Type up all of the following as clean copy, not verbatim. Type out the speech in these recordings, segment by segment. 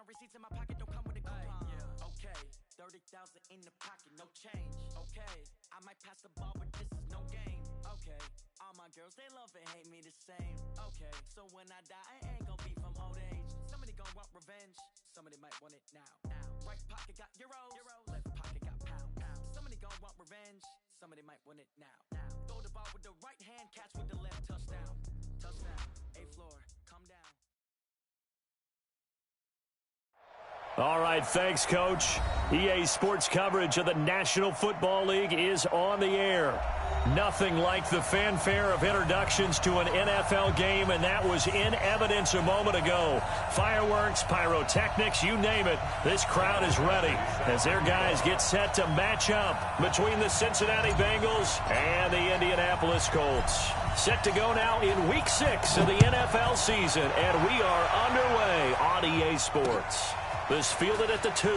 receipts in my pocket don't come with a coupon. Yeah. Okay, 30,000 in the pocket, no change. Okay, I might pass the ball, but this is no game. Okay, all my girls, they love and hate me the same. Okay, so when I die, I ain't gonna be from old age. Somebody gonna want revenge, somebody might want it now. Right pocket got euros, left pocket got pounds. Somebody gonna want revenge, somebody might want it now. Throw the ball with the right hand, catch with the left, touchdown. Touchdown, A-floor, come down. All right, thanks, Coach. EA Sports coverage of the National Football League is on the air. Nothing like the fanfare of introductions to an NFL game, and that was in evidence a moment ago. Fireworks, pyrotechnics, you name it. This crowd is ready as their guys get set to match up between the Cincinnati Bengals and the Indianapolis Colts. Set to go now in Week 6 of the NFL season, and we are underway on EA Sports. This fielded at the 2.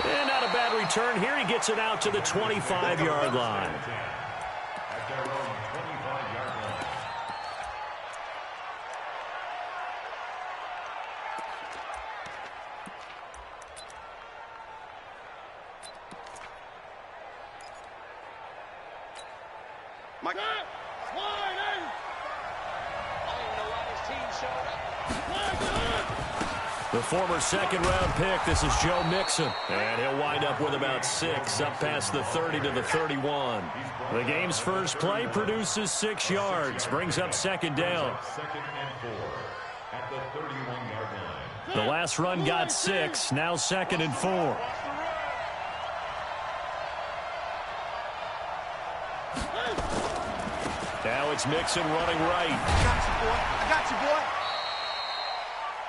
And not a bad return here. He gets it out to the 25-yard line. Mike. The former second-round pick, this is Joe Mixon. And he'll wind up with about 6, up past the 30 to the 31. The game's first play produces 6 yards, brings up second down. Second and 4 at the 31-yard line. The last run got 6, now second and 4. Now it's Mixon running right. I got you, boy. I got you, boy.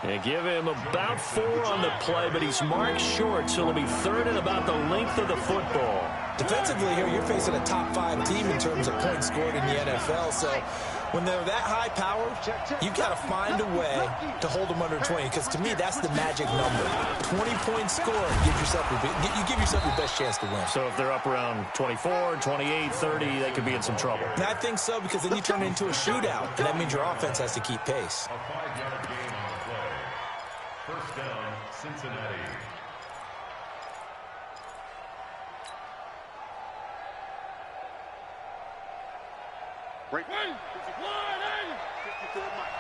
They give him about 4 on the play, but he's marked short, so it'll be third and about the length of the football. Defensively here, you're facing a top 5 team in terms of points scored in the NFL, so when they're that high powered, you got to find a way to hold them under 20, because to me, that's the magic number. 20 points scored, you give yourself your best chance to win. So if they're up around 24, 28, 30, they could be in some trouble. And I think so, because then you turn it into a shootout, and that means your offense has to keep pace. A 5-yard gain on the play. First down, Cincinnati. Break. Hey, line, hey. 54 Mike.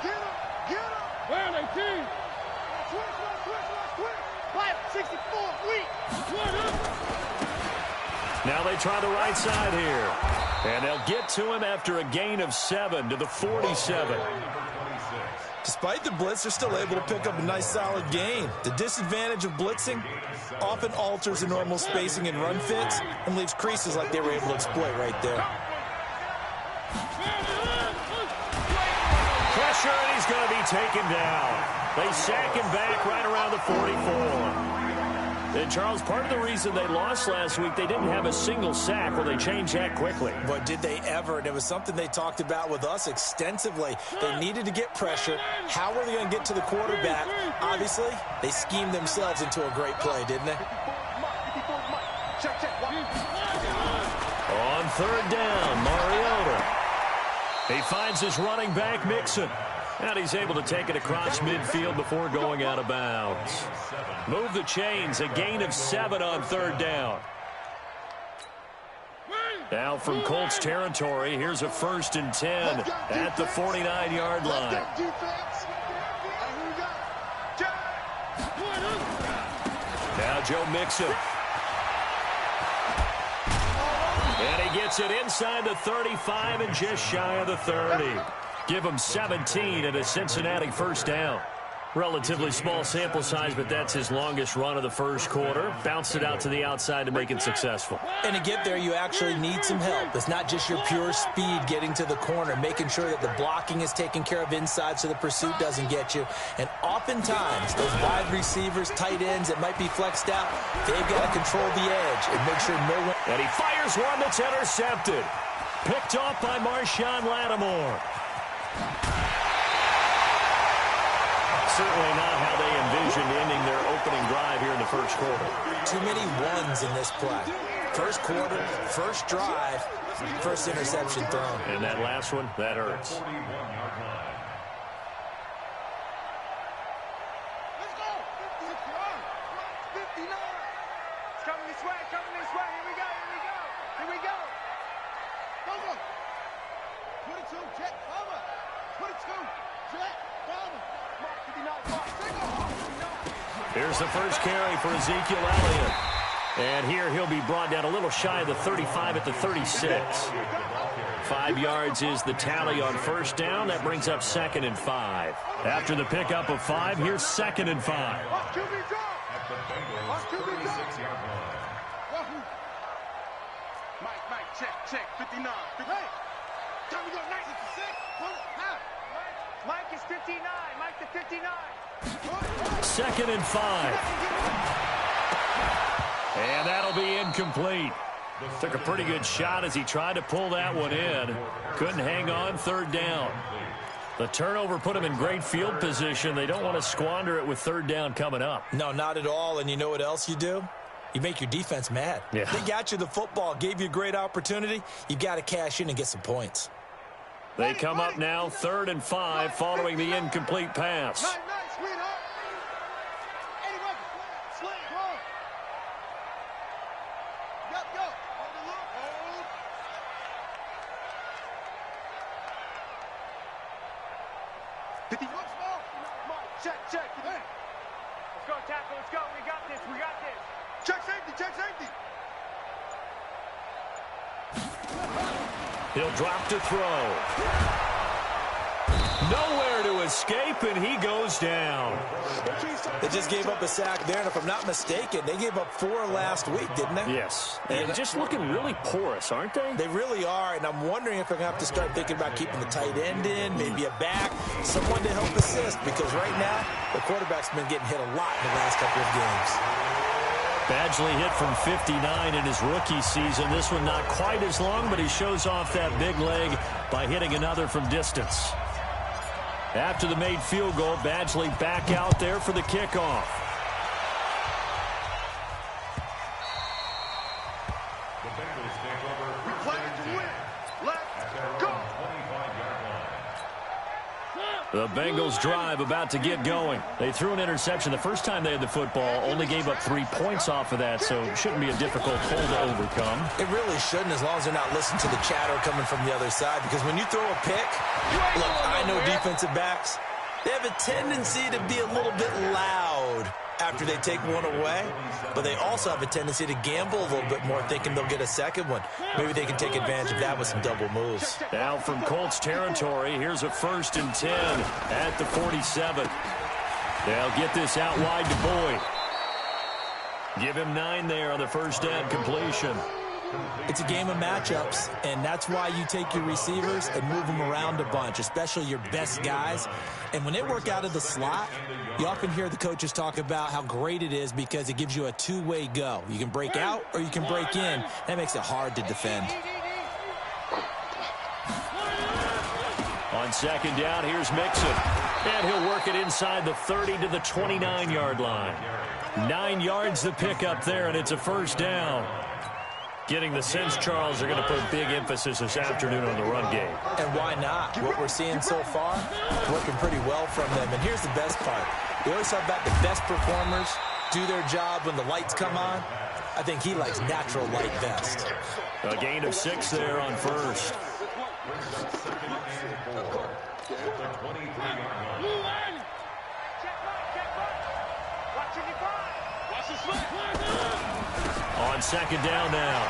Get him, get him. Well, 18. Switch. Fire, 64, weak. Now they try the right side here. And they'll get to him after a gain of 7 to the 47. Despite the blitz, they're still able to pick up a nice solid gain. The disadvantage of blitzing often alters the normal spacing and run fits and leaves creases like they were able to exploit right there. Pressure, and he's going to be taken down. They sack him back right around the 44. And, Charles, part of the reason they lost last week, they didn't have a single sack. Well, they changed that quickly. But did they ever? And it was something they talked about with us extensively. They needed to get pressure. How were they going to get to the quarterback? Obviously, they schemed themselves into a great play, didn't they? On third down, Mariota. He finds his running back, Mixon. And he's able to take it across midfield before going out of bounds. Move the chains, a gain of 7 on third down. Now from Colts territory, here's a 1st and 10 at the 49-yard line. Now Joe Mixon. And he gets it inside the 35 and just shy of the 30. Give him 17 and a Cincinnati first down. Relatively small sample size, but that's his longest run of the first quarter. Bounced it out to the outside to make it successful. And to get there, you actually need some help. It's not just your pure speed getting to the corner, making sure that the blocking is taken care of inside so the pursuit doesn't get you. And oftentimes, those wide receivers, tight ends that might be flexed out, they've got to control the edge and make sure no one... And he fires one that's intercepted. Picked off by Marshawn Lattimore. Certainly not how they envisioned ending their opening drive here in the first quarter. Too many ones in this play. First quarter, first drive, first interception thrown. And that last one, that hurts. this way, coming this way. Here we go, here we go. Here we go. Over. 22, jet, over. 22, jet, over. Mark 59, Mark. Take off. Here's the first carry for Ezekiel Elliott. And here he'll be brought down a little shy of the 35 at the 36. 5 yards is the tally on first down. That brings up 2nd and 5. After the pickup of 5, here's 2nd and 5. At the Bengals' 36-yard line. Mike, check, 59. Hey, time to go, 96. Mike is 59. Mike to 59. 2nd and 5. And that'll be incomplete. Took a pretty good shot as he tried to pull that one in. Couldn't hang on, 3rd down. The turnover put him in great field position. They don't want to squander it with 3rd down coming up. No, not at all. And you know what else you do? You make your defense mad. Yeah. They got you the football, gave you a great opportunity. You got to cash in and get some points. They come up now 3rd and 5 following the incomplete pass. Nice, sweetheart. Anyway, sling, go. Yep, go. Hold the look. Hold. 50. Look small. Check. Hey. Let's go, tackle. Let's go. We got this. Check safety. He'll drop to throw. Nowhere to escape, and he goes down. They just gave up a sack there, and if I'm not mistaken, they gave up 4 last week, didn't they? Yes. And just looking really porous, aren't they? They really are, and I'm wondering if they're going to have to start thinking about keeping the tight end in, maybe a back, someone to help assist, because right now, the quarterback's been getting hit a lot in the last couple of games. Badgley hit from 59 in his rookie season. This one not quite as long, but he shows off that big leg by hitting another from distance. After the made field goal, Badgley back out there for the kickoff. The Bengals take over. We play to win. Let's go. The Bengals drive about to get going. They threw an interception the first time they had the football, only gave up 3 points off of that, so it shouldn't be a difficult hole to overcome. It really shouldn't, as long as they're not listening to the chatter coming from the other side, because when you throw a pick, look, I know defensive backs, they have a tendency to be a little bit loud after they take one away, but they also have a tendency to gamble a little bit more, thinking they'll get a second one. Maybe they can take advantage of that with some double moves. Now from Colts territory, here's a 1st and 10 at the 47. They'll get this out wide to Boyd. Give him 9 there on the first down completion. It's a game of matchups, and that's why you take your receivers and move them around a bunch, especially your best guys. And when they work out of the slot, you often hear the coaches talk about how great it is because it gives you a two-way go. You can break out or you can break in. That makes it hard to defend. On 2nd down, here's Mixon. And he'll work it inside the 30 to the 29-yard line. 9 yards the pickup there, and it's a 1st down. Getting the sense, Charles, are going to put big emphasis this afternoon on the run game. And why not? What we're seeing so far, working pretty well from them. And here's the best part. We always talk about the best performers do their job when the lights come on. I think he likes natural light best. A gain of 6 there on first. On 2nd down now,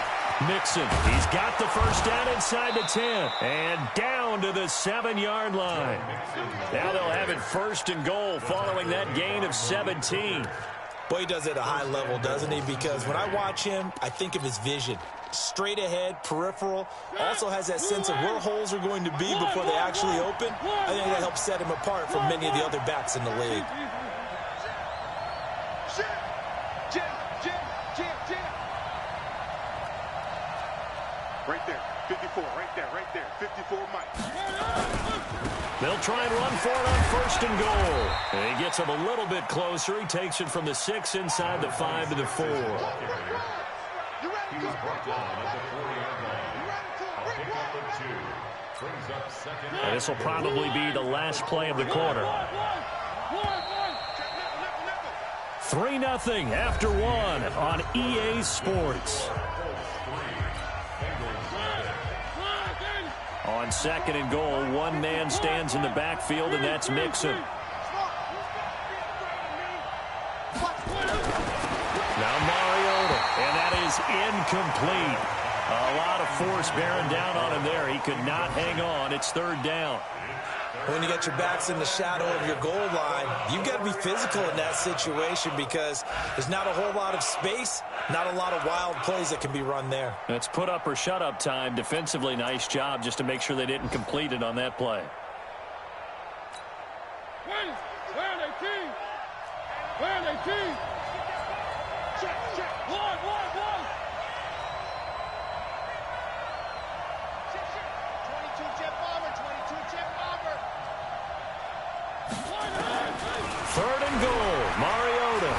Mixon. He's got the first down inside the 10 and down to the 7-yard line. Now they'll have it 1st and goal following that gain of 17. Boy, he does it at a high level, doesn't he? Because when I watch him, I think of his vision. Straight ahead, peripheral, also has that sense of where holes are going to be before they actually open. I think that helps set him apart from many of the other backs in the league. Right there, 54, right there, 54, Mike. They'll try and run for it on 1st and goal. And he gets him a little bit closer. He takes it from the 6 inside the 5 to the 4. He was brought down at the 40-yard line. A pickup of 2. Brings up 2nd. And this will probably be the last play of the quarter. 3-0 after one on EA Sports. On 2nd and goal, one man stands in the backfield, and that's Mixon. Now Mariota, and that is incomplete. A lot of force bearing down on him there. He could not hang on. It's 3rd down. When you get your backs in the shadow of your goal line, you've got to be physical in that situation because there's not a whole lot of space, not a lot of wild plays that can be run there. It's put up or shut up time. Defensively, nice job just to make sure they didn't complete it on that play. Where are they, team? Where are they, team? Check. One. 22 jet bomber, 22 jet bomber. 3rd and goal, Mariota.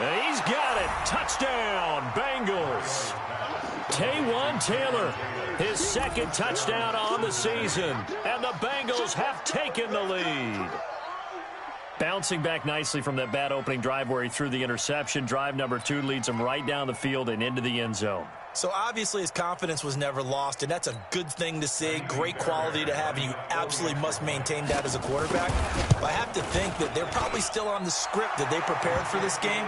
And he's got it. Touchdown, Bengals. Taywan Taylor, his 2nd touchdown on the season. And the Bengals have taken the lead. Bouncing back nicely from that bad opening drive where he threw the interception. Drive number 2 leads him right down the field and into the end zone. So obviously his confidence was never lost, and that's a good thing to see, great quality to have, and you absolutely must maintain that as a quarterback. But I have to think that they're probably still on the script that they prepared for this game.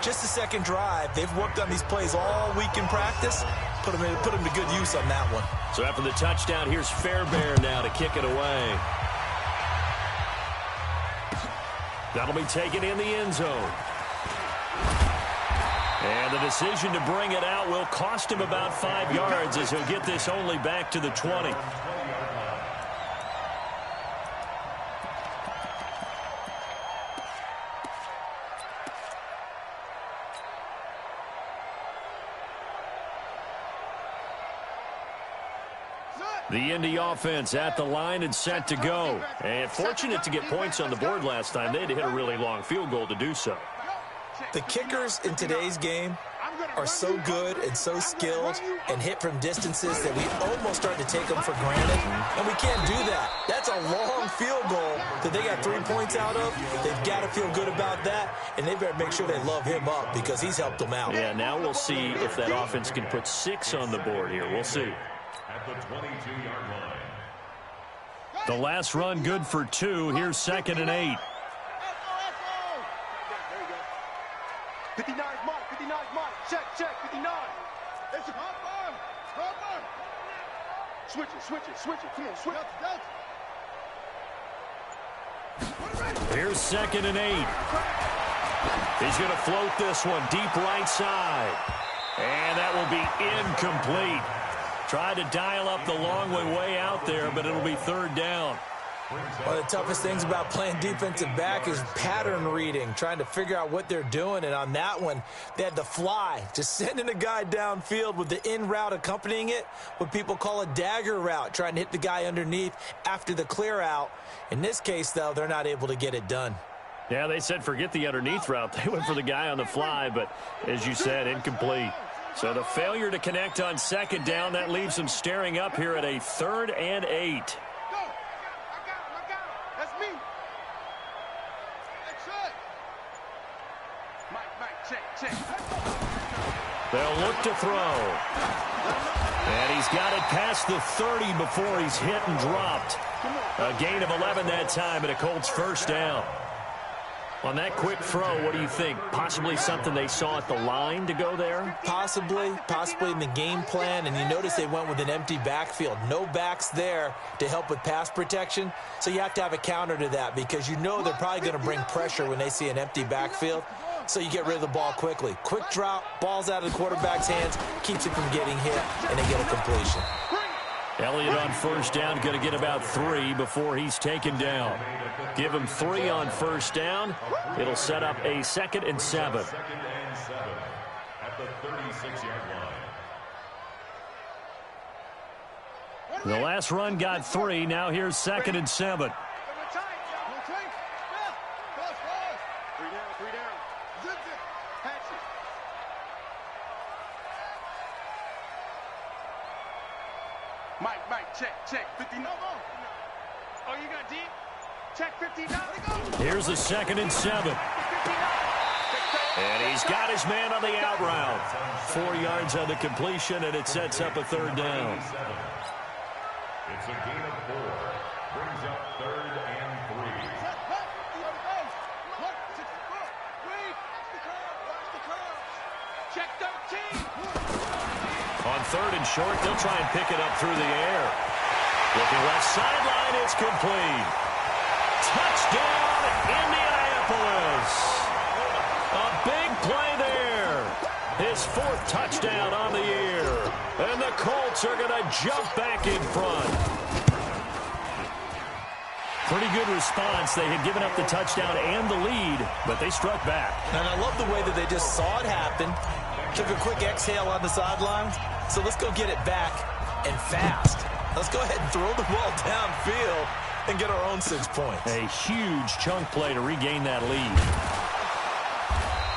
Just the 2nd drive, they've worked on these plays all week in practice. Put them to good use on that one. So after the touchdown, here's Fairbairn now to kick it away. That'll be taken in the end zone. And the decision to bring it out will cost him about 5 yards as he'll get this only back to the 20. The Indy offense at the line and set to go. And fortunate to get points on the board last time. They had to hit a really long field goal to do so. The kickers in today's game are so good and so skilled and hit from distances that we almost start to take them for granted, and we can't do that. That's a long field goal that they got 3 points out of. They've got to feel good about that, and they better make sure they love him up because he's helped them out. Yeah, now we'll see if that offense can put 6 on the board here. We'll see. At the 22-yard line. The last run good for 2. Here's 2nd and 8. 59 mark, 59 mark. Check, 59. It's a hot bar. Switch it. Come on, switch. Here's 2nd and 8. He's going to float this one deep right side. And that will be incomplete. Tried to dial up the long way out there, but it'll be 3rd down. One of the toughest things about playing defensive back is pattern reading, trying to figure out what they're doing. And on that one, they had to fly, just sending a guy downfield with the in route accompanying it, what people call a dagger route, trying to hit the guy underneath after the clear out. In this case, though, they're not able to get it done. Yeah, they said forget the underneath route. They went for the guy on the fly, but as you said, incomplete. So the failure to connect on 2nd down, that leaves them staring up here at a 3rd and 8. That's me. Mike, check. They'll look to throw. And he's got it past the 30 before he's hit and dropped. A gain of 11 that time, and a Colts 1st down. On that quick throw, what do you think? Possibly something they saw at the line to go there? Possibly in the game plan, and you notice they went with an empty backfield. No backs there to help with pass protection, so you have to have a counter to that because you know they're probably going to bring pressure when they see an empty backfield, so you get rid of the ball quickly. Quick drop, ball's out of the quarterback's hands, keeps it from getting hit, and they get a completion. Elliott on 1st down, going to get about 3 before he's taken down. Give him 3 on 1st down. It'll set up a 2nd and 7. 2nd and 7 at the 36-yard line. The last run got 3. Now here's 2nd and 7. Three down. Zip it. Patch it. Mike, check. 59. Oh, you got deep? Check 59. Here's a 2nd and 7. And he's got his man on the out route. 4 yards on the completion, and it sets up a third down. It's a gain of 4. Brings up 3rd and 3. Check 13. On 3rd and short, they'll try and pick it up through the air. Looking left sideline, it's complete. Touchdown, Indianapolis. A big play there. His 4th touchdown on the year. And the Colts are going to jump back in front. Pretty good response. They had given up the touchdown and the lead, but they struck back. And I love the way that they just saw it happen. Took a quick exhale on the sidelines. So let's go get it back and fast. Let's go ahead and throw the ball downfield and get our own 6 points. A huge chunk play to regain that lead.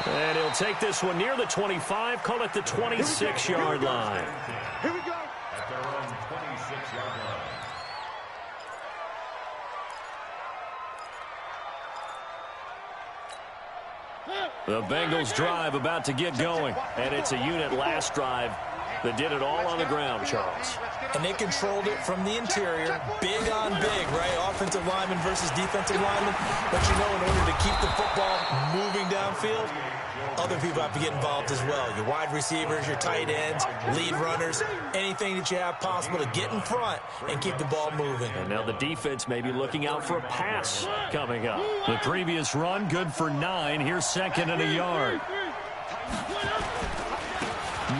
And he'll take this one near the 25, call it the 26-yard line. Here we go. At their own 26-yard line. The Bengals drive about to get going, and it's a unit last drive that did it all on the ground, Charles. And they controlled it from the interior, big on big, right? Offensive lineman versus defensive lineman. But you know, in order to keep the football moving downfield, other people have to get involved as well. Your wide receivers, your tight ends, lead runners, anything that you have possible to get in front and keep the ball moving. And now the defense may be looking out for a pass coming up. The previous run, good for 9. Here's 2nd and a yard.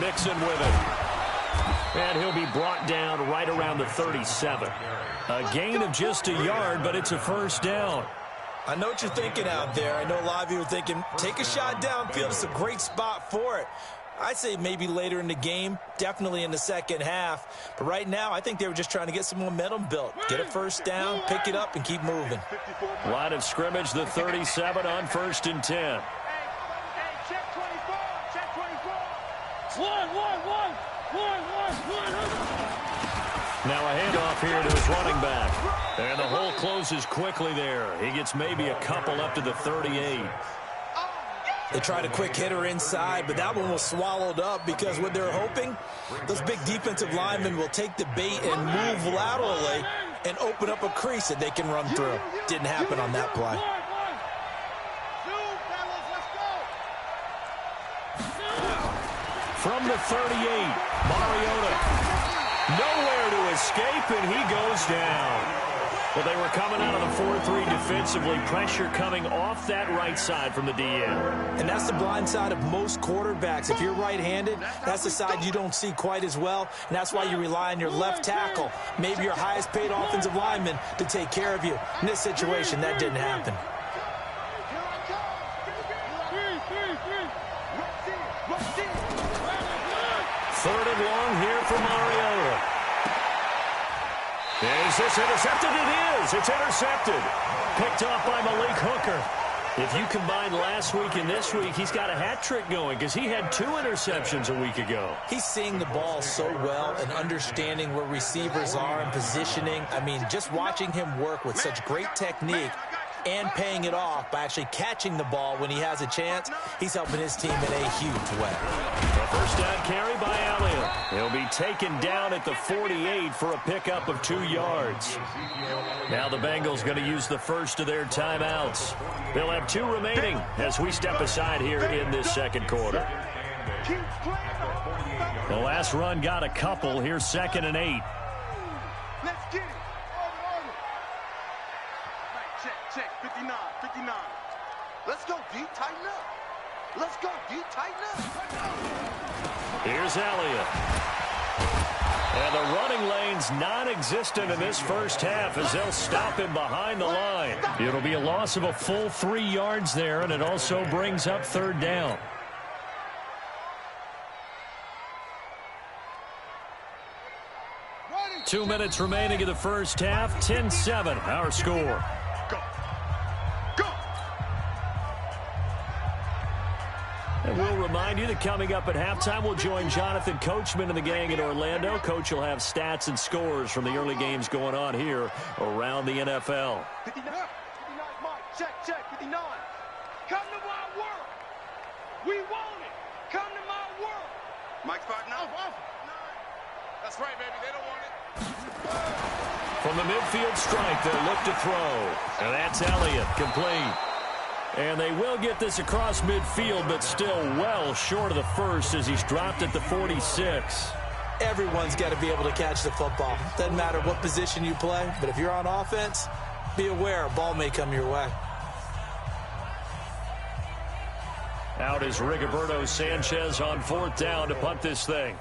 Mixon with it. And he'll be brought down right around the 37. A gain of just a yard, but it's a first down. I know what you're thinking out there. I know a lot of you are thinking, take a shot downfield. It's a great spot for it. I'd say maybe later in the game, definitely in the second half. But right now, I think they were just trying to get some momentum built. Get a first down, pick it up, and keep moving. Line of scrimmage, the 37 on 1st and 10. Hey, check 24. Check 24. One. Now a handoff here to his running back. And the hole closes quickly there. He gets maybe a couple up to the 38. They tried a quick hitter inside, but that one was swallowed up because what they're hoping, those big defensive linemen will take the bait and move laterally and open up a crease that they can run through. Didn't happen on that play. From the 38, Mariota. Nowhere to escape, and he goes down. Well, they were coming out of the 4-3 defensively. Pressure coming off that right side from the DN. And that's the blind side of most quarterbacks. If you're right-handed, that's the side you don't see quite as well. And that's why you rely on your left tackle, maybe your highest-paid offensive lineman, to take care of you. In this situation, that didn't happen. Third and long here for Mariota. Is this intercepted? It is. It's intercepted. Picked off by Malik Hooker. If you combine last week and this week, he's got a hat trick going because he had 2 interceptions a week ago. He's seeing the ball so well and understanding where receivers are and positioning. I mean, just watching him work with such great technique and paying it off by actually catching the ball when he has a chance, he's helping his team in a huge way. A first down carry by Elliott. He'll be taken down at the 48 for a pickup of 2 yards. Now the Bengals going to use the first of their timeouts. They'll have 2 remaining as we step aside here in this second quarter. The last run got a couple. Here's 2nd and 8. Let's get it. Check, 59. Let's go, D, tighten up. Let's go, D, tighten up. Here's Elliott. And the running lane's non-existent in this first half as they'll stop him behind the line. It'll be a loss of a full 3 yards there, and it also brings up 3rd down. Ready. 2 minutes remaining in the first half. 10-7, our score. And we'll remind you that coming up at halftime, we'll join Jonathan Coachman and the gang in Orlando. Coach will have stats and scores from the early games going on here around the NFL. 59, Mike. Check, 59. Come to my world. We want it. Come to my world. Mike's fighting off. That's right, baby. They don't want it. From the midfield strike, they'll look to throw. And that's Elliott, complete. And they will get this across midfield, but still well short of the first as he's dropped at the 46. Everyone's got to be able to catch the football. Doesn't matter what position you play, but if you're on offense, be aware a ball may come your way. Out is Rigoberto Sanchez on 4th down to punt this thing.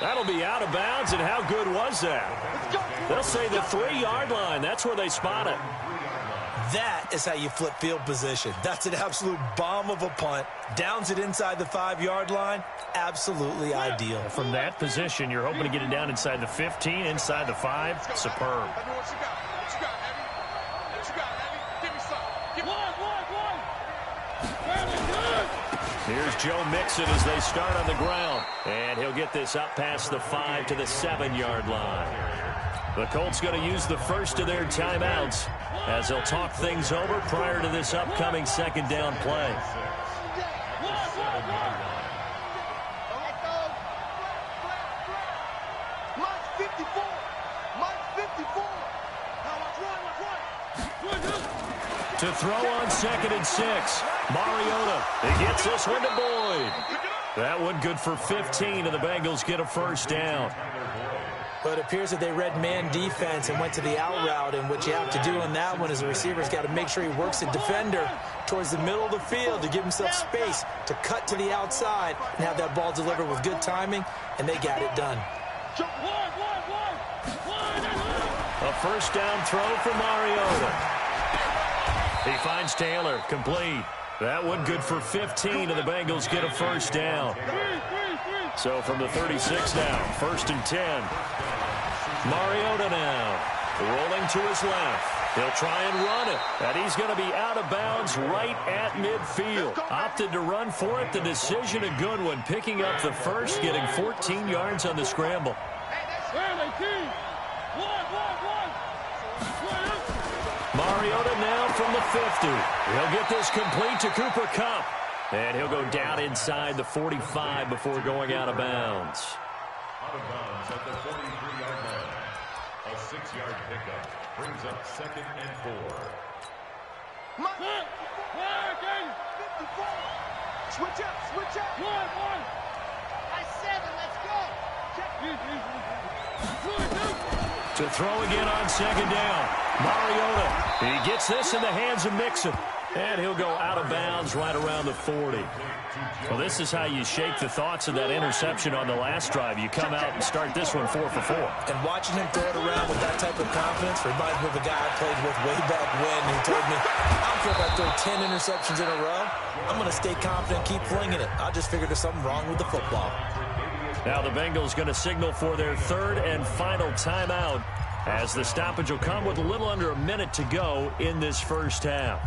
That'll be out of bounds, and how good was that? They'll say the 3-yard line. That's where they spot it. That is how you flip field position. That's an absolute bomb of a punt. Downs it inside the 5-yard line. Absolutely ideal. From that position, you're hoping to get it down inside the 15, inside the 5. Superb. Here's Joe Mixon as they start on the ground. And he'll get this up past the 5 to the 7-yard line. The Colts going to use the first of their timeouts as they'll talk things over prior to this upcoming 2nd down play. To throw on 2nd and 6. Mariota, he gets this one to Boyd. That one good for 15, and the Bengals get a first down. But it appears that they read man defense and went to the out route, and what you have to do on that one is the receiver's got to make sure he works the defender towards the middle of the field to give himself space to cut to the outside and have that ball delivered with good timing, and they got it done. A first down throw for Mariota. He finds Taylor, complete. That one good for 15, and the Bengals get a first down. So from the 36 now, 1st and 10. Mariota now, rolling to his left. He'll try and run it, and he's going to be out of bounds right at midfield. Opted to run for it. The decision a good one, picking up the first, getting 14 yards on the scramble. Mariota now from the 50. He'll get this complete to Cooper Kupp. And he'll go down inside the 45 before going out of bounds. Out of bounds at the 43-yard line. A 6-yard pickup brings up 2nd and 4. Switch up. I 7, let's go. To throw again on 2nd down. Mariota. He gets this in the hands of Mixon. And he'll go out of bounds right around the 40. Well, this is how you shake the thoughts of that interception on the last drive. You come out and start this one 4 for 4. And watching him throw it around with that type of confidence reminds me of a guy I played with way back when who told me, I don't care if I throw 10 interceptions in a row. I'm going to stay confident and keep flinging it. I just figured there's something wrong with the football. Now the Bengals going to signal for their 3rd and final timeout as the stoppage will come with a little under a minute to go in this first half.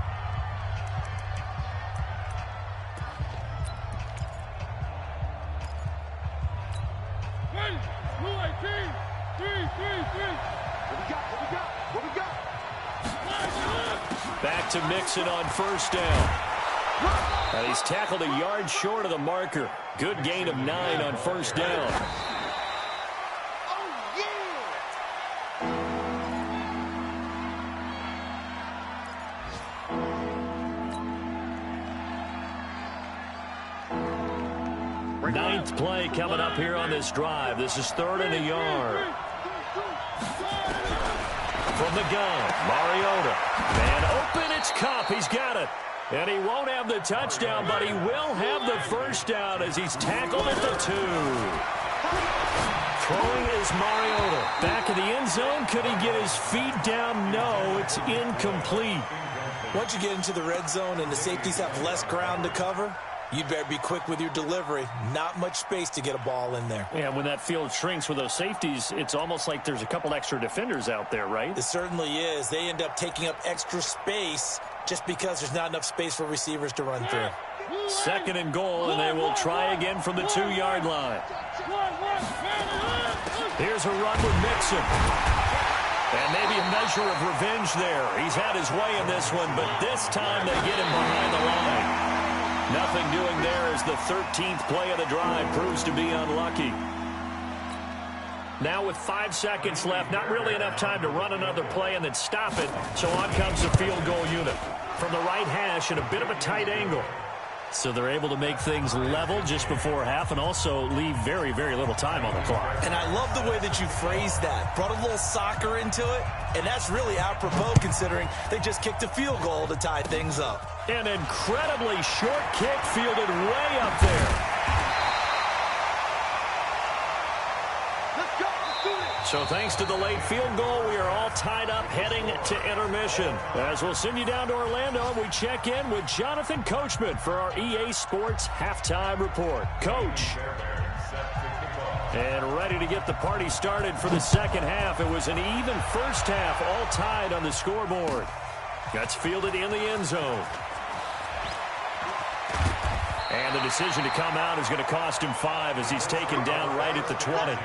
Back to Mixon on 1st down. And he's tackled a yard short of the marker. Good gain of 9 on 1st down. Ninth play coming up here on this drive. This is 3rd and a yard. From the gun, Mariota. Man open, it's Kupp. He's got it. And he won't have the touchdown, but he will have the first down as he's tackled at the 2. Throwing is Mariota. Back in the end zone. Could he get his feet down? No, it's incomplete. Once you get into the red zone and the safeties have less ground to cover, you better be quick with your delivery. Not much space to get a ball in there. Yeah, when that field shrinks with those safeties, it's almost like there's a couple extra defenders out there, right? It certainly is. They end up taking up extra space just because there's not enough space for receivers to run through. 2nd and goal, and they will try again from the 2-yard line. Here's a run with Mixon. And maybe a measure of revenge there. He's had his way in this one, but this time they get him behind the line. Nothing doing there as the 13th play of the drive proves to be unlucky. Now with 5 seconds left, not really enough time to run another play and then stop it, so on comes the field goal unit. From the right hash at a bit of a tight angle. So they're able to make things level just before half and also leave very, very little time on the clock. And I love the way that you phrased that. Brought a little soccer into it, and that's really apropos considering they just kicked a field goal to tie things up. An incredibly short kick fielded way up there. So thanks to the late field goal, we are all tied up heading to intermission. As we'll send you down to Orlando, we check in with Jonathan Coachman for our EA Sports Halftime Report. Coach. And ready to get the party started for the second half. It was an even first half, all tied on the scoreboard. That's fielded in the end zone. And the decision to come out is going to cost him 5 as he's taken down right at the 20.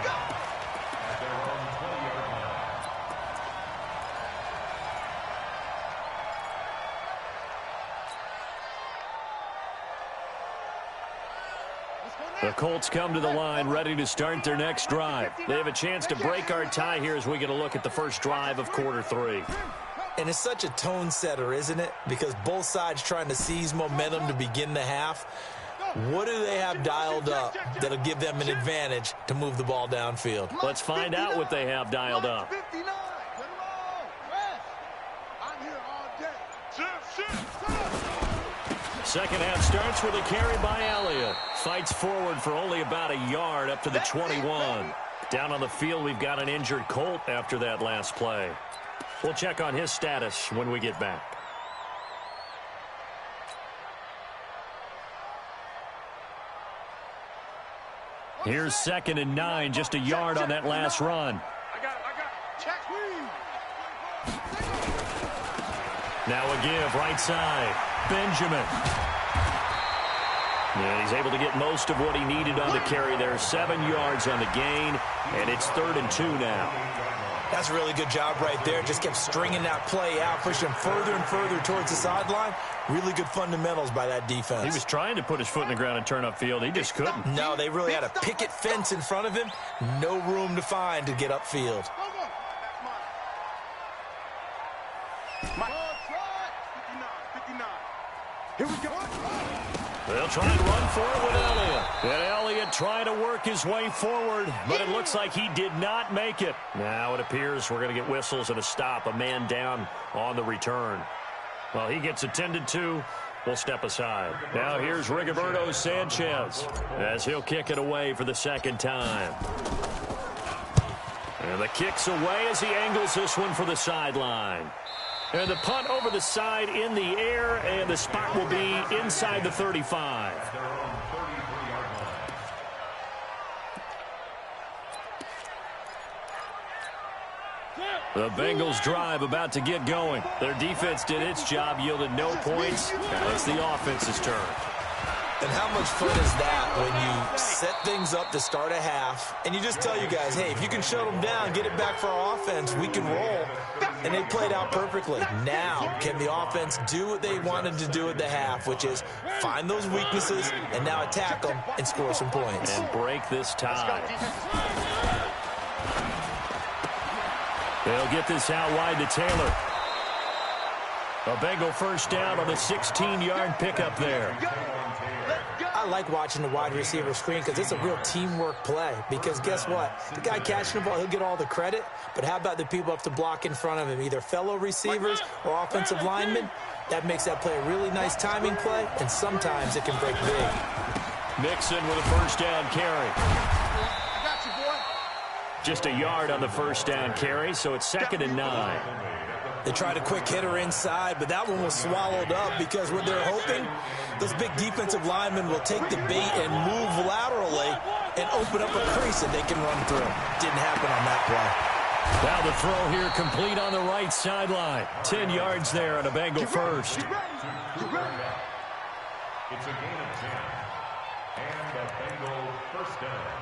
The Colts come to the line ready to start their next drive. They have a chance to break our tie here as we get a look at the first drive of quarter 3. And it's such a tone setter, isn't it? Because both sides trying to seize momentum to begin the half. What do they have dialed up that'll give them an advantage to move the ball downfield? Let's find out what they have dialed up. Second half starts with a carry by Elliott. Fights forward for only about a yard up to the 21. Down on the field, we've got an injured Colt after that last play. We'll check on his status when we get back. Here's 2nd and 9, just a yard on that last run. Now a give, right side. Benjamin. And he's able to get most of what he needed on the carry there. 7 yards on the gain, and it's 3rd and 2 now. That's a really good job right there. Just kept stringing that play out, pushing further and further towards the sideline. Really good fundamentals by that defense. He was trying to put his foot in the ground and turn upfield. He just couldn't. No, they really had a picket fence in front of him. No room to find to get upfield. Here we go. They'll try and run for it with Elliott. And Elliott trying to work his way forward, but it looks like he did not make it. Now it appears we're going to get whistles and a stop. A man down on the return. Well, he gets attended to. We'll step aside. Now here's Rigoberto Sanchez as he'll kick it away for the second time. And the kick's away as he angles this one for the sideline. And the punt over the side in the air, and the spot will be inside the 35. The Bengals drive about to get going. Their defense did its job, yielded no points. Now it's the offense's turn. And how much fun is that when you set things up to start a half, and you just tell you guys, hey, if you can shut them down, get it back for our offense, we can roll. And they played out perfectly. Now, can the offense do what they wanted to do at the half, which is find those weaknesses and now attack them and score some points. And break this tie. They'll get this out wide to Taylor. A Bengal first down on the 16-yard pickup there. I like watching the wide receiver screen because it's a real teamwork play. Because guess what? The guy catching the ball, he'll get all the credit. But how about the people up to block in front of him, either fellow receivers or offensive linemen? That makes that play a really nice timing play, and sometimes it can break big. Mixon with a first down carry. Just a yard on the first down carry, so it's 2nd and 9. They tried a quick hitter inside, but that one was swallowed up because what they're hoping, those big defensive linemen will take the bait and move laterally and open up a crease that they can run through. Didn't happen on that play. Now the throw here complete on the right sideline. 10 yards there on a Bengal first. It's a gain of 10. And a Bengal first down.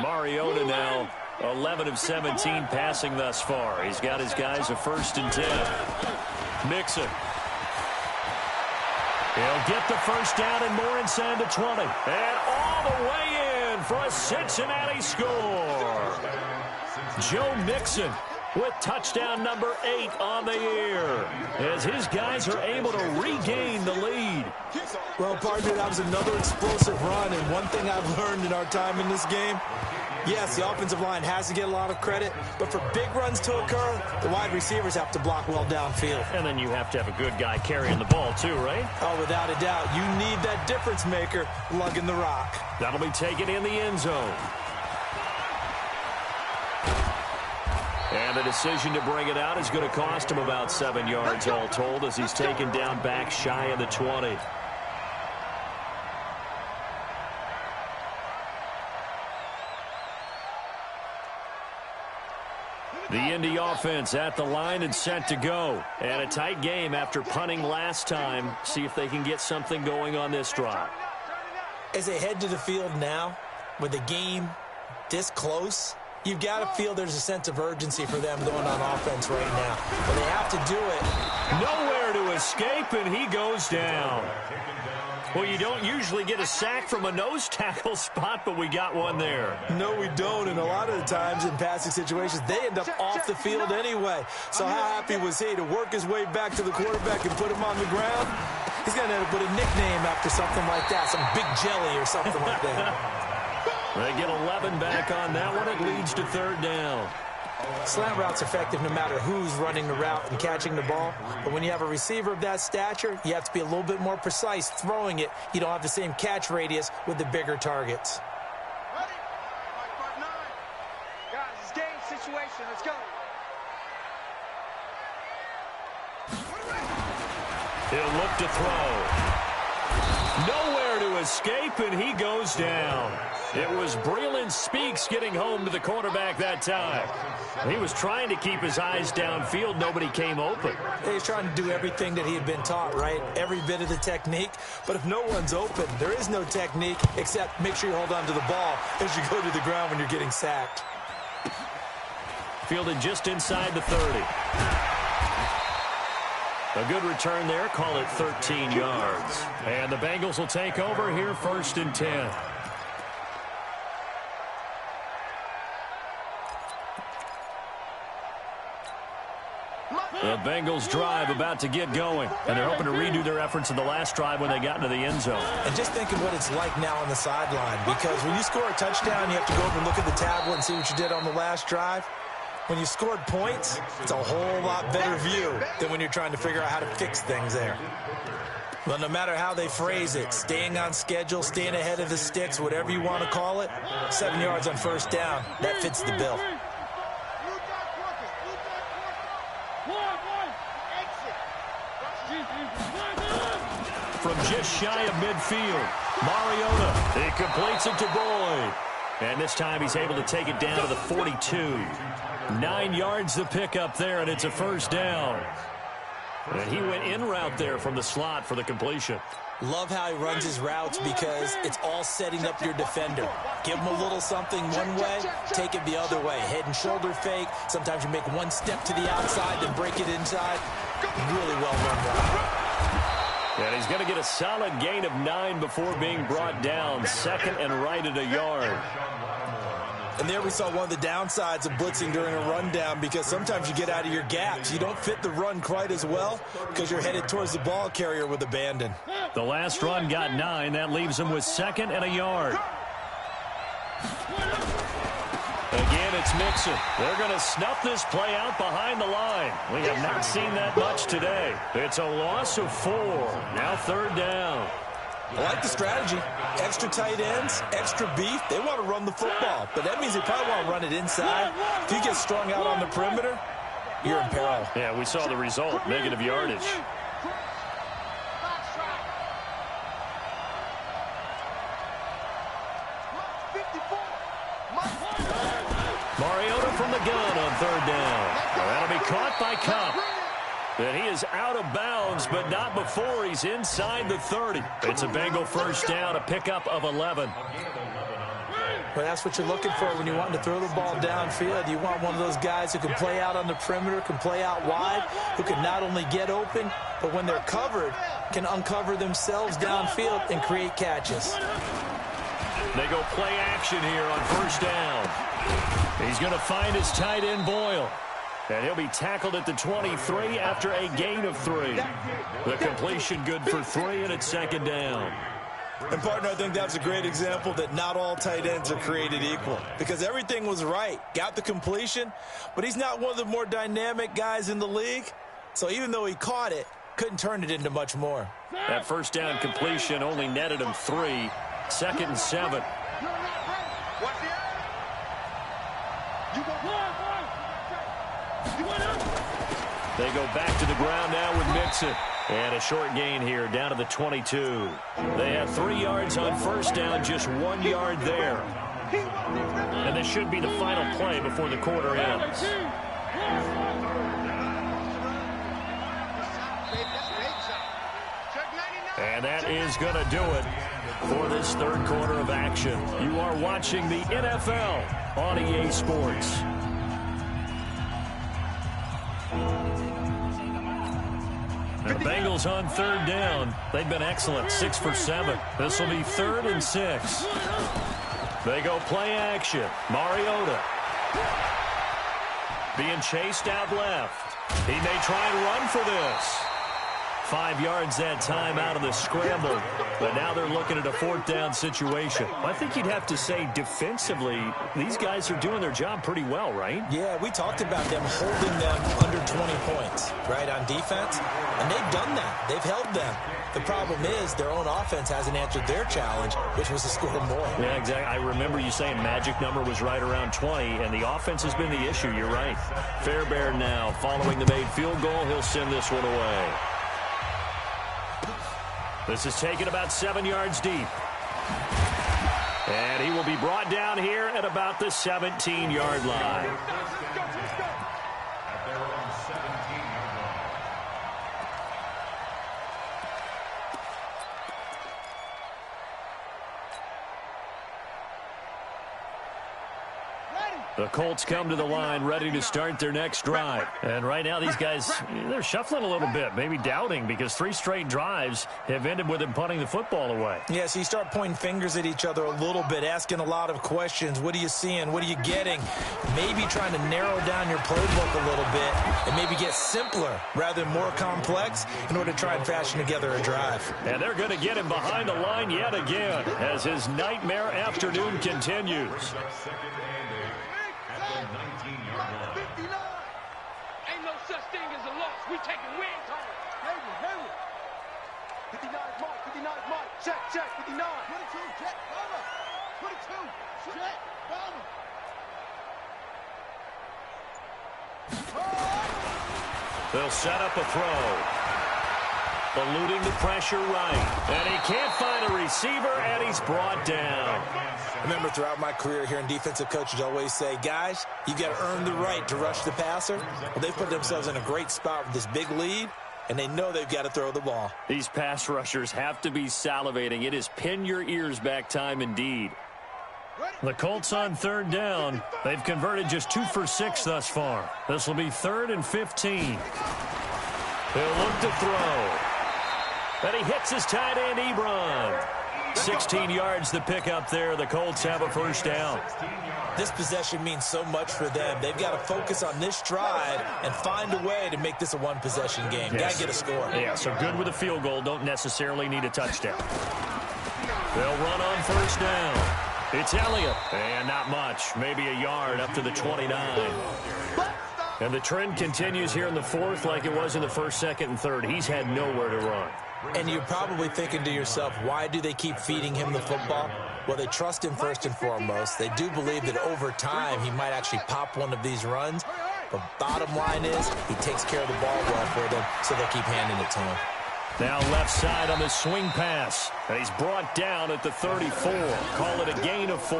Mariota now 11 of 17 passing thus far. He's got his guys a 1st and 10. Mixon. He'll get the first down and more inside the 20. And all the way in for a Cincinnati score. Joe Mixon with touchdown number 8 on the year as his guys are able to regain the lead. Well, partner, that was another explosive run, and one thing I've learned in our time in this game, yes, the offensive line has to get a lot of credit, but for big runs to occur, the wide receivers have to block well downfield. And then you have to have a good guy carrying the ball too, right? Oh, without a doubt. You need that difference maker lugging the rock. That'll be taken in the end zone. And the decision to bring it out is going to cost him about 7 yards all told as he's taken down back shy of the 20. The Indy offense at the line and set to go. And a tight game after punting last time. See if they can get something going on this drive. As they head to the field now, with the game this close, you've got to feel there's a sense of urgency for them going on offense right now. But they have to do it. Nowhere to escape, and he goes down. Well, you don't usually get a sack from a nose tackle spot, but we got one there. No, we don't, and a lot of the times in passing situations, they end up off the field anyway. So how happy was he to work his way back to the quarterback and put him on the ground? He's going to end up with a nickname after something like that, some Big Jelly or something like that. They get 11 back on that one. It leads to 3rd down. Slant route's effective no matter who's running the route and catching the ball. But when you have a receiver of that stature, you have to be a little bit more precise throwing it. You don't have the same catch radius with the bigger targets. Ready? 5-5-9. Guys, it's game situation. Let's go. He'll look to throw. Nowhere to escape, and he goes down. It was Breeland Speaks getting home to the quarterback that time. He was trying to keep his eyes downfield. Nobody came open. He's trying to do everything that he had been taught, right? Every bit of the technique. But if no one's open, there is no technique except make sure you hold on to the ball as you go to the ground when you're getting sacked. Fielded just inside the 30. A good return there. Call it 13 yards. And the Bengals will take over here 1st and 10. The Bengals drive about to get going, and they're hoping to redo their efforts in the last drive when they got into the end zone. And just think of what it's like now on the sideline, because when you score a touchdown, you have to go over and look at the tablet and see what you did on the last drive. When you scored points, it's a whole lot better view than when you're trying to figure out how to fix things there. Well, no matter how they phrase it, staying on schedule, staying ahead of the sticks, whatever you want to call it, 7 yards on 1st down, that fits the bill. From just shy of midfield, Mariota, he completes it to Boyd. And this time he's able to take it down to the 42. 9 yards the pickup there, and it's a 1st down. And he went in route there from the slot for the completion. Love how he runs his routes because it's all setting up your defender. Give him a little something one way, take it the other way. Head and shoulder fake. Sometimes you make one step to the outside, then break it inside. Really well run route. And he's going to get a solid gain of 9 before being brought down. 2nd and right at a yard. And there we saw one of the downsides of blitzing during a rundown, because sometimes you get out of your gaps. You don't fit the run quite as well because you're headed towards the ball carrier with abandon. The last run got 9. That leaves him with 2nd and a yard. Again, it's Mixon. They're going to snuff this play out behind the line. We have not seen that much today. It's a loss of 4. Now 3rd down. I like the strategy. Extra tight ends, extra beef. They want to run the football, but that means they probably want to run it inside. If you get strung out on the perimeter, you're in peril. Yeah, we saw the result, negative yardage. Mariota from the gun on 3rd down. That'll be caught by Kupp. And he is out of bounds, but not before he's inside the 30. It's a Bengal 1st down, a pickup of 11. Well, that's what you're looking for when you want to throw the ball downfield. You want one of those guys who can play out on the perimeter, can play out wide, who can not only get open, but when they're covered, can uncover themselves downfield and create catches. They go play action here on first down. He's going to find his tight end, Boyle. And he'll be tackled at the 23 after a gain of 3. The completion good for 3, and it's second down. And, partner, I think that's a great example that not all tight ends are created equal, because everything was right. Got the completion, but he's not one of the more dynamic guys in the league. So even though he caught it, couldn't turn it into much more. That first down completion only netted him 3. Second and 7. They go back to the ground now with Mixon. And a short gain here down to the 22. They have 3 yards on first down, just 1 yard there. And this should be the final play before the quarter ends. And that is going to do it for this third quarter of action. You are watching the NFL on EA Sports. The Bengals on third down. They've been excellent, 6 for 7. This will be 3rd and 6. They go play action. Mariota being chased out left. He may try and run for this. 5 yards that time out of the scramble. But now they're looking at a 4th down situation. I think you'd have to say defensively, these guys are doing their job pretty well, right? Yeah, we talked about them holding them under 20 points, right, on defense. And they've done that. They've held them. The problem is their own offense hasn't answered their challenge, which was to score more. Yeah, exactly. I remember you saying magic number was right around 20, and the offense has been the issue. You're right. Fairbairn now following the made field goal. He'll send this one away. This is taken about 7 yards deep. And he will be brought down here at about the 17-yard line. The Colts come to the line ready to start their next drive. And right now these guys, they're shuffling a little bit, maybe doubting, because 3 straight drives have ended with them punting the football away. Yeah, so you start pointing fingers at each other a little bit, asking a lot of questions. What are you seeing? What are you getting? Maybe trying to narrow down your playbook a little bit and maybe get simpler rather than more complex in order to try and fashion together a drive. And they're going to get him behind the line yet again as his nightmare afternoon continues. Ain't no such thing as a loss. We taking wins home. Hayward. 59 mark, 59 mark. Check, 59. 22, check, bomber. 22, check, bomber. They'll set up a throw. Eluding the pressure right. And he can't find a receiver, and he's brought down. Remember, throughout my career here in defensive coaches always say, guys, you got to earn the right to rush the passer. Well, they've put themselves in a great spot with this big lead, and they know they've got to throw the ball. These pass rushers have to be salivating. It is pin your ears back time indeed. The Colts on third down. They've converted just 2 for 6 thus far. This will be 3rd and 15. He'll look to throw. And he hits his tight end, Ebron. 16 yards to pick up there. The Colts have a first down. This possession means so much for them. They've got to focus on this drive and find a way to make this a one-possession game. Yes. Got to get a score. Yeah, so good with a field goal. Don't necessarily need a touchdown. They'll run on first down. It's Elliott. And not much. Maybe a yard up to the 29. And the trend continues here in the 4th like it was in the 1st, 2nd, and 3rd. He's had nowhere to run. And you're probably thinking to yourself, why do they keep feeding him the football? Well, they trust him first and foremost. They do believe that over time he might actually pop one of these runs. But bottom line is he takes care of the ball well for them, so they keep handing it to him. Now left side on the swing pass. And he's brought down at the 34. Call it a gain of 4.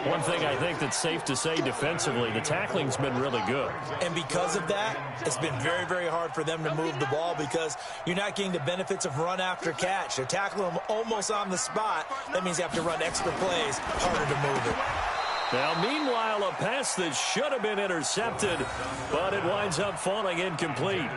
One thing I think that's safe to say defensively, the tackling's been really good. And because of that, it's been very, very hard for them to move the ball because you're not getting the benefits of run after catch. They're tackling them almost on the spot. That means you have to run extra plays, harder to move it. Now, meanwhile, a pass that should have been intercepted, but it winds up falling incomplete.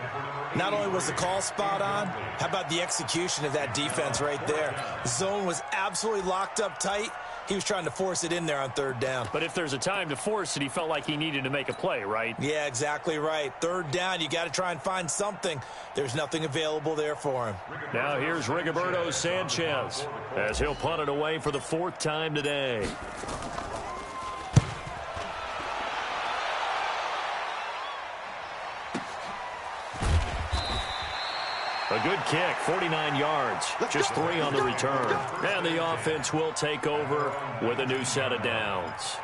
Not only was the call spot on, how about the execution of that defense right there? The zone was absolutely locked up tight. He was trying to force it in there on third down. But if there's a time to force it, he felt like he needed to make a play, right? Yeah, exactly right. Third down, you got to try and find something. There's nothing available there for him. Now here's Rigoberto Sanchez as he'll punt it away for the 4th time today. A good kick, 49 yards, just 3 on the return. And the offense will take over with a new set of downs.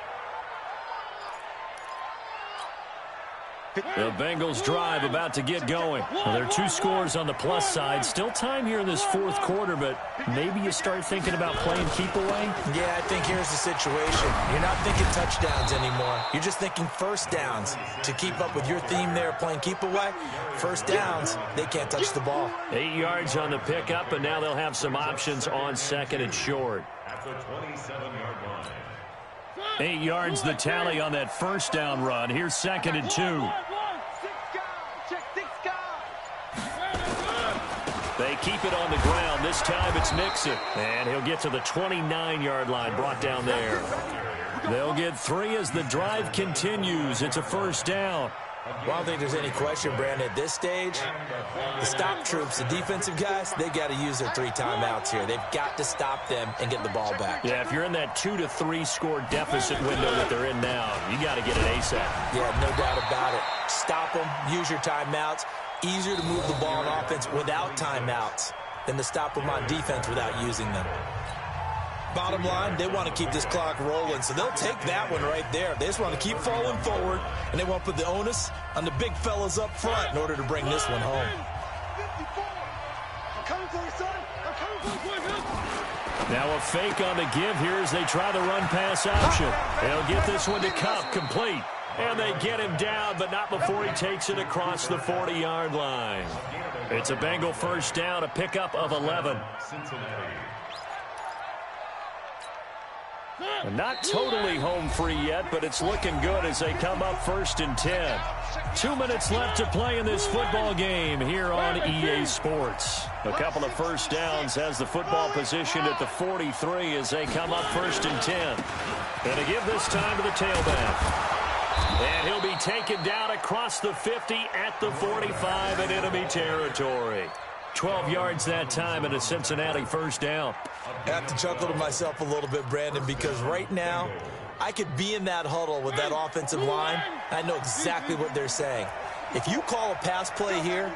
The Bengals drive about to get going. Well, there are 2 scores on the plus side. Still time here in this 4th quarter, but maybe you start thinking about playing keep away? Yeah, I think here's the situation. You're not thinking touchdowns anymore. You're just thinking first downs. To keep up with your theme there, playing keep away, first downs, they can't touch the ball. 8 yards on the pickup, and now they'll have some options on 2nd and short. At the 27-yard line. 8 yards the tally on that first down run. Here's 2nd and 2. They keep it on the ground. This time it's Mixon. And he'll get to the 29-yard line, brought down there. They'll get 3 as the drive continues. It's a first down. Well, I don't think there's any question, Brandon, at this stage, the stop troops, the defensive guys, they got to use their 3 timeouts here. They've got to stop them and get the ball back. Yeah, if you're in that 2 to 3 score deficit window that they're in now, you got to get it ASAP. Yeah, no doubt about it. Stop them, use your timeouts. Easier to move the ball on offense without timeouts than to stop them on defense without using them. Bottom line, they want to keep this clock rolling, so they'll take that one right there. They just want to keep falling forward, and they want to put the onus on the big fellas up front in order to bring this one home. Now a fake on the give here as they try the run-pass option. They'll get this one to Kupp, complete. And they get him down, but not before he takes it across the 40-yard line. It's a Bengal first down, a pickup of 11. Not totally home free yet, but it's looking good as they come up 1st and 10. 2 minutes left to play in this football game here on EA Sports. A couple of first downs has the football position at the 43 as they come up 1st and 10. And to give this time to the tailback. And he'll be taken down across the 50 at the 45 in enemy territory. 12 yards that time and a Cincinnati first down. I have to chuckle to myself a little bit, Brandon, because right now I could be in that huddle with that offensive line. I know exactly what they're saying. If you call a pass play here,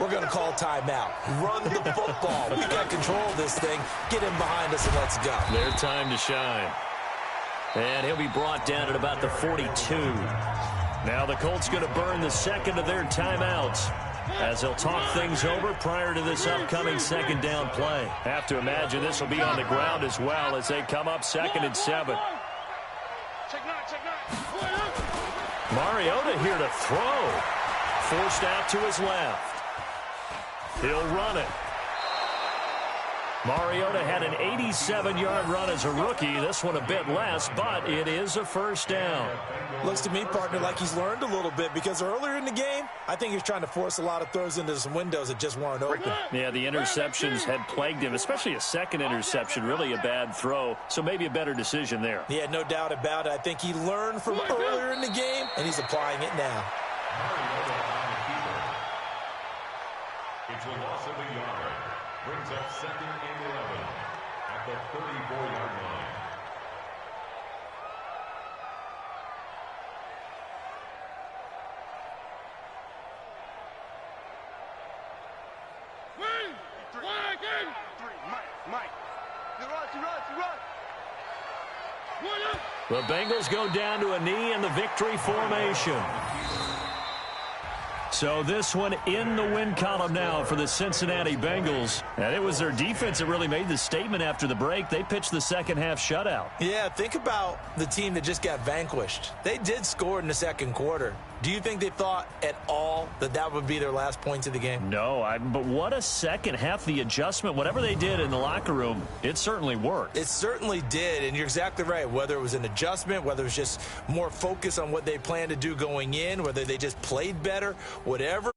we're going to call timeout. Run the football. We got control of this thing. Get him behind us and let's go. Their time to shine. And he'll be brought down at about the 42. Now the Colts going to burn the 2nd of their timeouts as they'll talk things over prior to this upcoming 2nd down play. Have to imagine this will be on the ground as well as they come up 2nd and 7. Mariota here to throw. Forced out to his left. He'll run it. Mariota had an 87-yard run as a rookie. This one a bit less, but it is a first down. Looks to me, partner, like he's learned a little bit because earlier in the game, I think he was trying to force a lot of throws into some windows that just weren't open. Yeah, the interceptions had plagued him, especially a second interception, really a bad throw, so maybe a better decision there. Yeah, no doubt about it. I think he learned from earlier in the game, and he's applying it now. It's a loss of a yard. Brings up 2nd and 11 at the 34-yard line. The Bengals go down to a knee in the victory formation. So this one in the win column now for the Cincinnati Bengals. And it was their defense that really made the statement after the break. They pitched the second half shutout. Yeah, think about the team that just got vanquished. They did score in the second quarter. Do you think they thought at all that that would be their last points of the game? No, but what a second half. The adjustment, whatever they did in the locker room, it certainly worked. It certainly did, and you're exactly right. Whether it was an adjustment, whether it was just more focus on what they planned to do going in, whether they just played better, whatever.